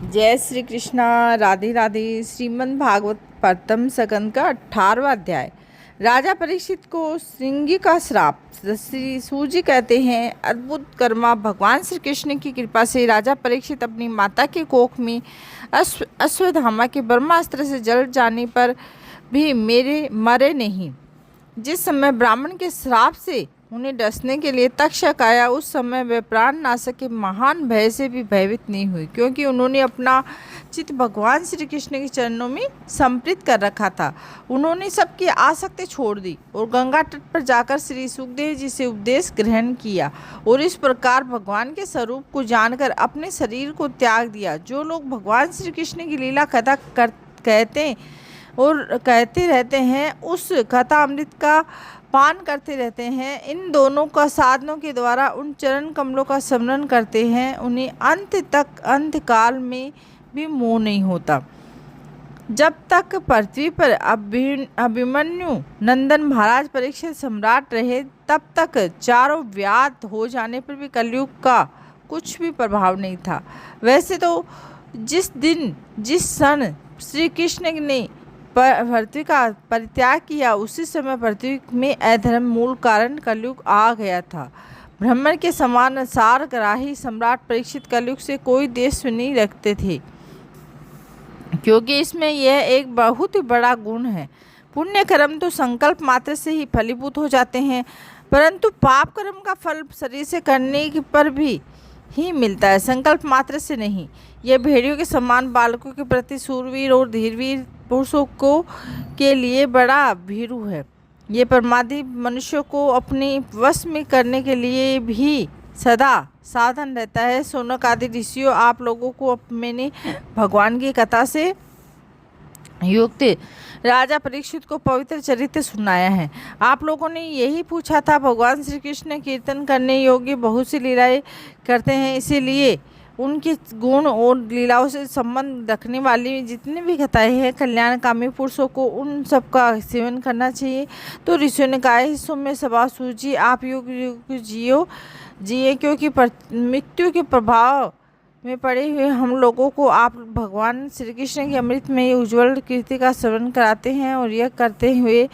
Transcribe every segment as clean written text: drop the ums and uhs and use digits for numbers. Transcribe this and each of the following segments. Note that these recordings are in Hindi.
जय श्री कृष्णा। राधे राधे। श्रीमद् भागवत प्रथम स्कंद का 18वां अध्याय। राजा परीक्षित को श्रृंगी का श्राप। श्री सूजी कहते हैं, अद्भुत कर्मा भगवान श्री कृष्ण की कृपा से राजा परीक्षित अपनी माता के कोख में अश्वत्थामा के ब्रह्मास्त्र से जल जाने पर भी मरे नहीं। जिस समय ब्राह्मण के श्राप से उन्हें डसने के लिए तक्षक आया, उस समय वे प्राण नाशक के महान भय से भी भयभीत नहीं हुई, क्योंकि उन्होंने अपना चित्त भगवान श्री कृष्ण के चरणों में समर्पित कर रखा था। उन्होंने सबकी आसक्ति छोड़ दी और गंगा तट पर जाकर श्री सुखदेव जी से उपदेश ग्रहण किया और इस प्रकार भगवान के स्वरूप को जानकर अपने शरीर को त्याग दिया। जो लोग भगवान श्री कृष्ण की लीला कथा कहते रहते हैं, उस कथा अमृत का पान करते रहते हैं, इन दोनों का साधनों के द्वारा उन चरण कमलों का स्मरण करते हैं, उन्हें अंत काल में भी मोह नहीं होता। जब तक पृथ्वी पर अभिमन्यु नंदन महाराज परीक्षित सम्राट रहे, तब तक चारों व्याध हो जाने पर भी कलयुग का कुछ भी प्रभाव नहीं था। वैसे तो जिस क्षण श्री कृष्ण ने पृथ्वी का परित्याग किया, उसी समय पृथ्वी में अधर्म मूल कारण कलयुग आ गया था। ब्राह्मण के समान सारग्राही सम्राट परीक्षित कलयुग से कोई देश नहीं रखते थे, क्योंकि इसमें यह एक बहुत ही बड़ा गुण है। पुण्य कर्म तो संकल्प मात्र से ही फलीभूत हो जाते हैं, परंतु पाप कर्म का फल शरीर से करने पर भी ही मिलता है, संकल्प मात्र से नहीं। यह भेड़ियों के समान बालकों के प्रति सूरवीर और धीरवीर पुरुषों के लिए बड़ा भीरू है। ये प्रमादी मनुष्यों को अपने वश में करने के लिए भी सदा सावधान रहता है। शौनक आदि ऋषियों, आप लोगों को मैंने भगवान की कथा से युक्त राजा परीक्षित को पवित्र चरित्र सुनाया है। आप लोगों ने यही पूछा था, भगवान श्री कृष्ण कीर्तन करने योग्य बहुत सी लीलाएं करते हैं, इसीलिए उनके गुण और लीलाओं से संबंध रखने वाली जितनी भी कथाएं हैं, कल्याणकामी पुरुषों को उन सब का सेवन करना चाहिए। तो ऋषियों ने कहा, हिस्सों में सभा सूजी, आप युग युग जिए, क्योंकि मृत्यु के प्रभाव में पड़े हुए हम लोगों को आप भगवान श्री कृष्ण के अमृत में उज्ज्वल कीर्ति का श्रवण कराते हैं, और यह करते हुए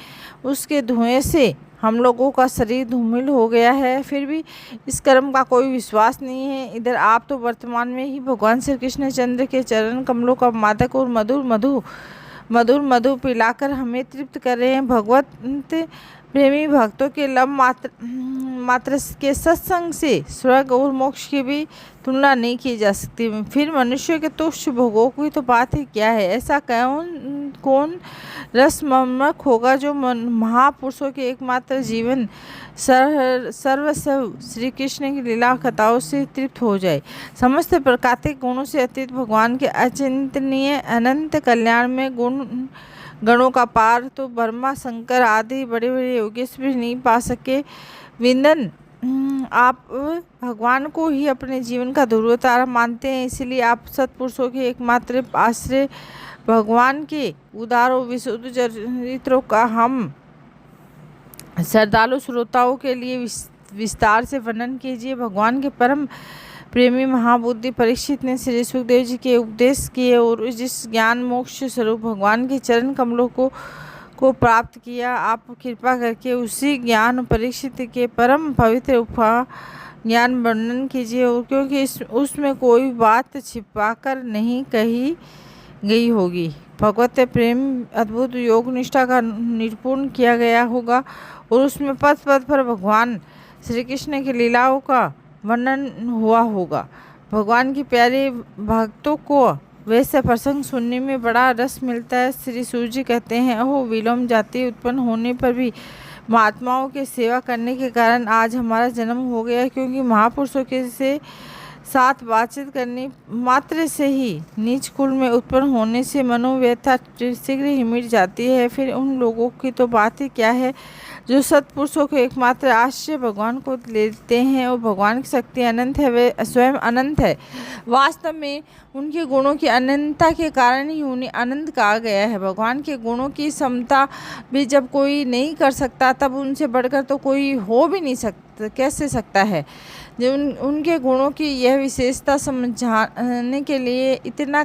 उसके धुएं से हम लोगों का शरीर धूमिल हो गया है। फिर भी इस कर्म का कोई विश्वास नहीं है। इधर आप तो वर्तमान में ही भगवान श्री कृष्ण चंद्र के चरण कमलों का मादक और मधुर मधु पिलाकर हमें तृप्त कर रहे हैं। भगवत प्रेमी भक्तों के लब मात्र के सत्संग से स्वर्ग और मोक्ष की भी तुलना नहीं की जा सकती। फिर मनुष्य के तुच्छ भोगों की तो बात ही क्या है। ऐसा कौन रसमर्मक होगा जो महापुरुषों के एकमात्र जीवन सर्वस्व श्री कृष्ण की लीला कथाओं से तृप्त हो जाए। समस्त प्राकृतिक गुणों से अतीत भगवान के अचिंतनीय अनंत कल्याण में गणों का पार तो ब्रह्मा शंकर आदि बड़े बड़े योगेश्वर भी नहीं पा सके। विंदन, आप भगवान को ही अपने जीवन का ध्रुवतारा मानते हैं, इसलिए आप सत्पुरुषों के एकमात्र आश्रय भगवान के उदार और विशुद्ध चरित्रों का हम श्रद्धालु श्रोताओं के लिए विस्तार से वर्णन कीजिए। भगवान के परम प्रेमी महाबुद्धि परीक्षित ने श्री सुखदेव जी के उपदेश किए और जिस ज्ञान मोक्ष स्वरूप भगवान के चरण कमलों को प्राप्त किया, आप कृपा करके उसी ज्ञान परीक्षित के परम पवित्र ज्ञान वर्णन कीजिए, और क्योंकि उसमें कोई बात छिपाकर नहीं कही गई होगी। भगवत प्रेम अद्भुत योग निष्ठा का निरूपण किया गया होगा और उसमें पद पद पर भगवान श्री कृष्ण की लीलाओं का वर्णन हुआ होगा। भगवान की प्यारे भक्तों को वैसे प्रसंग सुनने में बड़ा रस मिलता है। श्री सूर्य कहते हैं, अहो विलोम जाति उत्पन्न होने पर भी महात्माओं की सेवा करने के कारण आज हमारा जन्म हो गया, क्योंकि महापुरुषों के से साथ बातचीत करने मात्र से ही नीच कुल में उत्पन्न होने से मनोव्यथा शीघ्र ही मिट जाती है। फिर उन लोगों की तो बात ही क्या है जो सत्पुरुषों को एकमात्र आश्रय भगवान को लेते हैं और भगवान की शक्ति अनंत है, वे स्वयं अनंत है। वास्तव में उनके गुणों की अनंतता के कारण ही उन्हें अनंत कहा गया है। भगवान के गुणों की समता भी जब कोई नहीं कर सकता, तब उनसे बढ़कर तो कोई हो भी नहीं सकता, कैसे सकता है। जो उनके गुणों की यह विशेषता समझाने के लिए इतना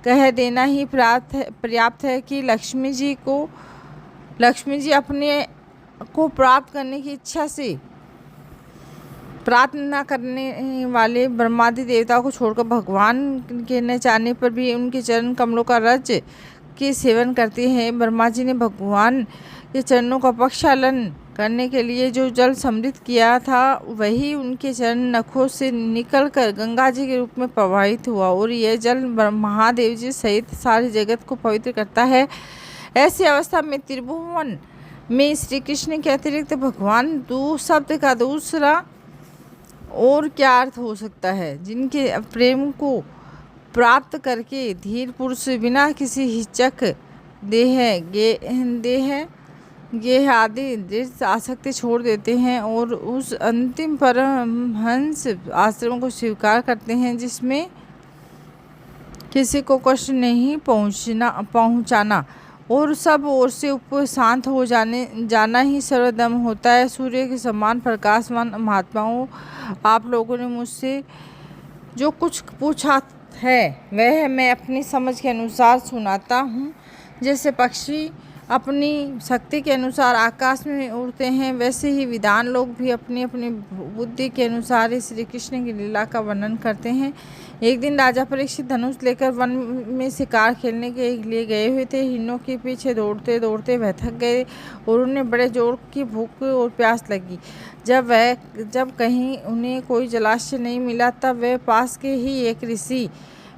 कह देना ही पर्याप्त है कि लक्ष्मी जी अपने को प्राप्त करने की इच्छा से प्रार्थना करने वाले ब्रह्मादि देवताओं को छोड़कर भगवान के न चाहने पर भी उनके चरण कमलों का रज के सेवन करते हैं। ब्रह्मा जी ने भगवान के चरणों का प्रक्षालन करने के लिए जो जल समृद्ध किया था, वही उनके चरण नखों से निकलकर गंगा जी के रूप में प्रवाहित हुआ और यह जल महादेव जी सहित सारे जगत को पवित्र करता है। ऐसी अवस्था में त्रिभुवन में श्री कृष्ण के अतिरिक्त भगवान शब्द का दूसरा और क्या अर्थ हो सकता है। जिनके प्रेम को प्राप्त करके धीर पुरुष बिना किसी हिचक देह आदि दृढ़ आसक्ति छोड़ देते हैं और उस अंतिम परमहंस आश्रम को स्वीकार करते हैं जिसमें किसी को कष्ट नहीं पहुंचाना और सब ओर से ऊपर शांत हो जाना ही सर्वदम होता है। सूर्य के समान प्रकाशमान महात्माओं, आप लोगों ने मुझसे जो कुछ पूछा है वह मैं अपनी समझ के अनुसार सुनाता हूँ। जैसे पक्षी अपनी शक्ति के अनुसार आकाश में उड़ते हैं, वैसे ही विद्वान लोग भी अपनी अपनी बुद्धि के अनुसार श्री कृष्ण की लीला का वर्णन करते हैं। एक दिन राजा परीक्षित धनुष लेकर वन में शिकार खेलने के लिए गए हुए थे। हिरणों के पीछे दौड़ते दौड़ते वह थक गए और उन्हें बड़े जोर की भूख और प्यास लगी। जब कहीं उन्हें कोई जलाशय नहीं मिला, तब वे पास के ही एक ऋषि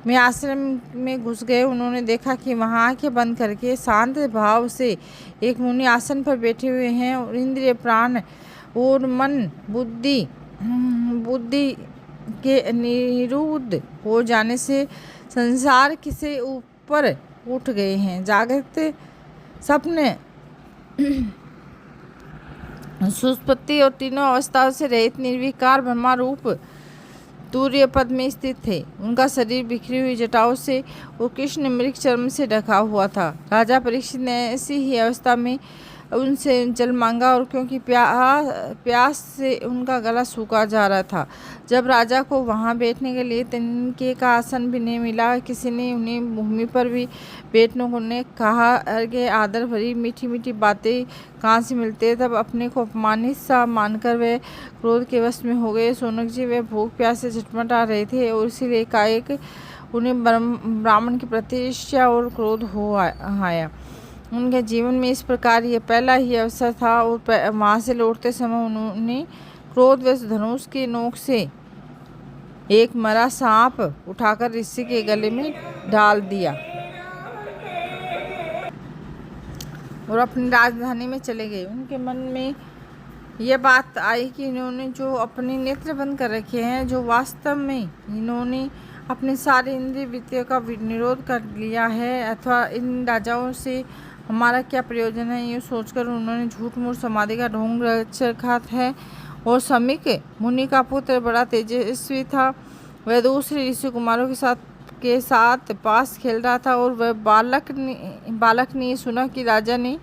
में आश्रम में घुस गए। उन्होंने देखा कि वहाँ आंखें बंद करके शांत भाव से एक मुनि आसन पर बैठे हुए हैं और इंद्रिय प्राण और मन बुद्धि के निरुद्ध हो जाने से संसार से ऊपर उठ गए हैं। जागृत सपने सुषुप्ति और तीनों अवस्थाओं से रहित निर्विकार ब्रह्मा रूप तूर्य पद में स्थित थे। उनका शरीर बिखरी हुई जटाओं से और कृष्ण मृग चर्म से ढका हुआ था। राजा परीक्षित ने ऐसी ही अवस्था में उनसे जल मांगा और क्योंकि प्यास से उनका गला सूखा जा रहा था। जब राजा को वहां बैठने के लिए तिनके का आसन भी नहीं मिला, किसी ने उन्हें भूमि पर भी बैठने को ने कहा। अरे आदर भरी मीठी मीठी बातें कहाँ से मिलते। तब अपने को अपमानित सा मानकर वे क्रोध के वश में हो गए। सोनक जी वे भूख प्यास से झटमटा रहे थे और इसीलिए एकाएक उन्हें ब्राह्मण की प्रतिष्ठा और क्रोध हो आया। उनके जीवन में इस प्रकार यह पहला ही अवसर था और वहाँ से लौटते समय उन्होंने क्रोधवश धनुष की नोक से एक मरा सांप उठाकर ऋषि के गले में डाल दिया और अपनी राजधानी में चले गए। उनके मन में यह बात आई कि इन्होंने जो अपने नेत्र बंद कर रखे हैं, जो वास्तव में इन्होंने अपने सारे इंद्रिय वृत्तियों का निरोध कर लिया है, अथवा इन राजाओं से हमारा क्या प्रयोजन है, ये सोचकर उन्होंने झूठ मूठ समाधि का ढोंग रच रखा है। और समीक मुनि का पुत्र बड़ा तेजस्वी था। वह दूसरे ऋषि कुमारों के साथ पास खेल रहा था और वह बालक ने सुना कि राजा ने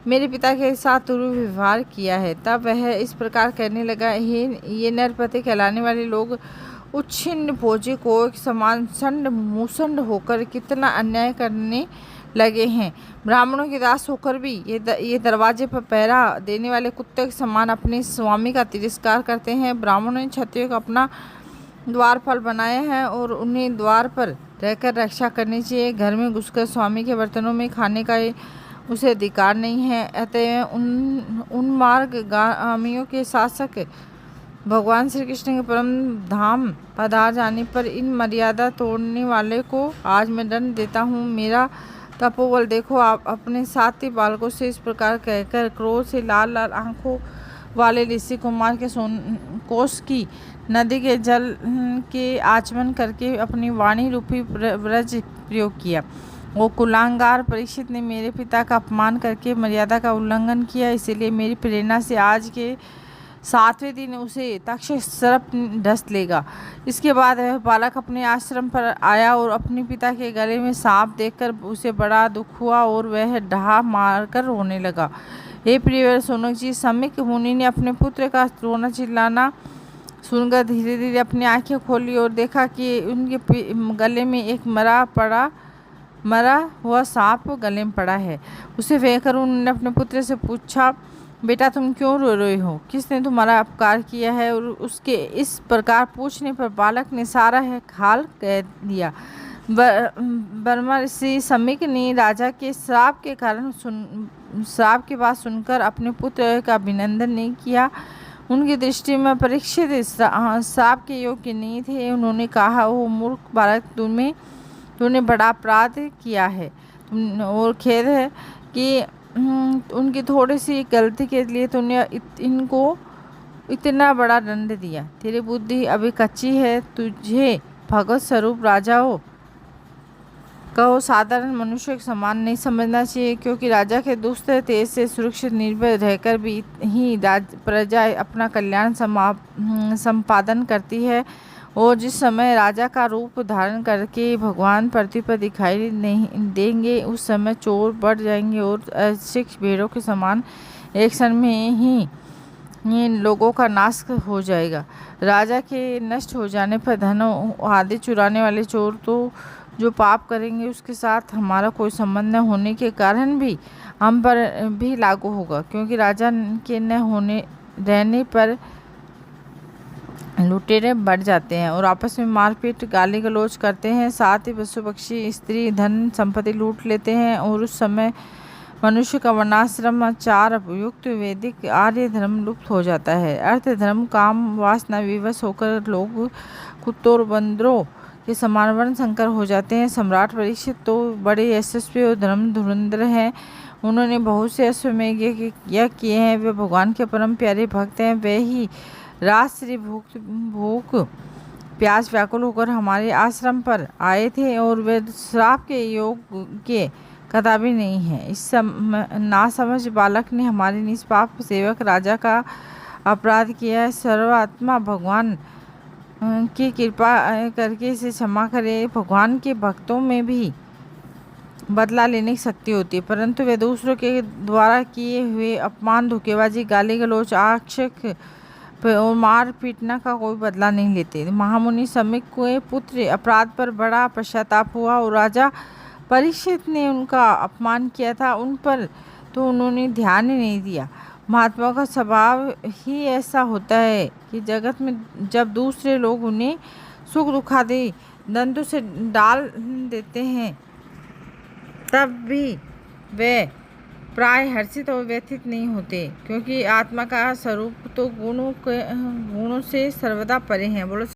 मेरे पिता के साथ दुर्व्यवहार किया है। तब वह इस प्रकार कहने लगा, ये नरपति कहलाने वाले लोग उच्छिन्न भोजी को एक समान संड मुसंड होकर कितना अन्याय करने लगे हैं। ब्राह्मणों के दास होकर भी ये दरवाजे पर पहरा देने वाले कुत्ते के समान अपने स्वामी का तिरस्कार करते हैं। ब्राह्मणों ने क्षत्रियों को अपना द्वारपाल बनाया है और उन्हें द्वार पर रहकर रक्षा करनी चाहिए। घर में घुसकर स्वामी के बर्तनों में खाने का उसे अधिकार नहीं है। अतः उन मार्गगामियों के शासक भगवान श्री कृष्ण के परम धाम पधार जाने पर इन मर्यादा तोड़ने वाले को आज मैं दंड देता हूँ। मेरा तपोबल देखो। आप अपने साथी बालकों से इस प्रकार कहकर क्रोध से लाल लाल आंखों वाले ऋषि कुमार के कोष की नदी के जल के आचमन करके अपनी वाणी रूपी व्रज प्रयोग किया। वो कुलांगार परीक्षित ने मेरे पिता का अपमान करके मर्यादा का उल्लंघन किया, इसीलिए मेरी प्रेरणा से आज के 7वें दिन उसे तक्षक सर्प डस लेगा। इसके बाद वह बालक अपने आश्रम पर आया और अपने पिता के गले में सांप देखकर उसे बड़ा दुख हुआ और वह ढहा मारकर रोने लगा। हे प्रियवर सोनक जी, सम्यक मुनि ने अपने पुत्र का रोना चिल्लाना सुनकर धीरे धीरे अपनी आंखें खोली और देखा कि उनके गले में एक मरा हुआ सांप गले में पड़ा है। उसे देखकर उन्होंने अपने पुत्र से पूछा, बेटा तुम क्यों रो रहे हो? किसने तुम्हारा अपकार किया है? और उसके इस प्रकार पूछने पर बालक ने सारा हाल कह दिया। ब्रह्मर्षि सम्यक ने राजा के श्राप के कारण श्राप की बात सुनकर अपने पुत्र का अभिनंदन नहीं किया। उनकी दृष्टि में परीक्षित श्राप के योग्य नहीं थे। उन्होंने कहा, वो मूर्ख बालक, तूने बड़ा अपराध किया है और खेद है कि उनकी थोड़ी सी गलती के लिए तूने इनको इतना बड़ा दंड दिया। तेरी बुद्धि अभी कच्ची है। तुझे भगवत स्वरूप राजाओं को साधारण मनुष्य के समान नहीं समझना चाहिए, क्योंकि राजा के दुष्ट तेज से सुरक्षित निर्भय रहकर भी ही प्रजा अपना कल्याण संपादन करती है। और जिस समय राजा का रूप धारण करके भगवान पृथ्वी पर दिखाई नहीं देंगे, उस समय चोर बढ़ जाएंगे और अशिक्षित भेड़ों के समान एक क्षण में ही लोगों का नाश हो जाएगा। राजा के नष्ट हो जाने पर धन आदि चुराने वाले चोर तो जो पाप करेंगे उसके साथ हमारा कोई संबंध न होने के कारण भी हम पर भी लागू होगा, क्योंकि राजा के न रहने पर लुटेरे बढ़ जाते हैं और आपस में मारपीट गाली गलौज करते हैं। साथ ही पशु पक्षी स्त्री धन संपत्ति लूट लेते हैं और उस समय मनुष्य का वर्णाश्रम आचार युक्त वैदिक आर्य धर्म लुप्त हो जाता है। अर्थ धर्म काम वासना विवश होकर लोग कुत्तों और बंदरों के समान वर्ण संकर हो जाते हैं। सम्राट परीक्षित तो बड़े यशस्वी और धर्म धुरंधर हैं। उन्होंने बहुत से अश्वमेध यज्ञ किए हैं। वे भगवान के परम प्यारे भक्त हैं। वे ही रात्रि भूख प्यास व्याकुल होकर हमारे आश्रम पर आए थे और वे श्राप के योग के कदापि नहीं है। इस नासमझ बालक ने हमारे निष्पाप सेवक राजा का अपराध किया है। सर्वात्मा भगवान की कृपा करके इसे क्षमा करे। भगवान के भक्तों में भी बदला लेने की शक्ति होती है, परंतु वे दूसरों के द्वारा किए हुए अपमान, धोखेबाजी, गाली गलौज, आक्षेप और मार पीटना का कोई बदला नहीं लेते। महामुनि सम्यक के पुत्र अपराध पर बड़ा पश्चाताप हुआ और राजा परीक्षित ने उनका अपमान किया था, उन पर तो उन्होंने ध्यान ही नहीं दिया। महात्मा का स्वभाव ही ऐसा होता है कि जगत में जब दूसरे लोग उन्हें सुख दुखादि दंडों से डाल देते हैं, तब भी वे प्राय हर्षित और व्यथित नहीं होते, क्योंकि आत्मा का स्वरूप तो गुणों से सर्वदा परे है। बोलो।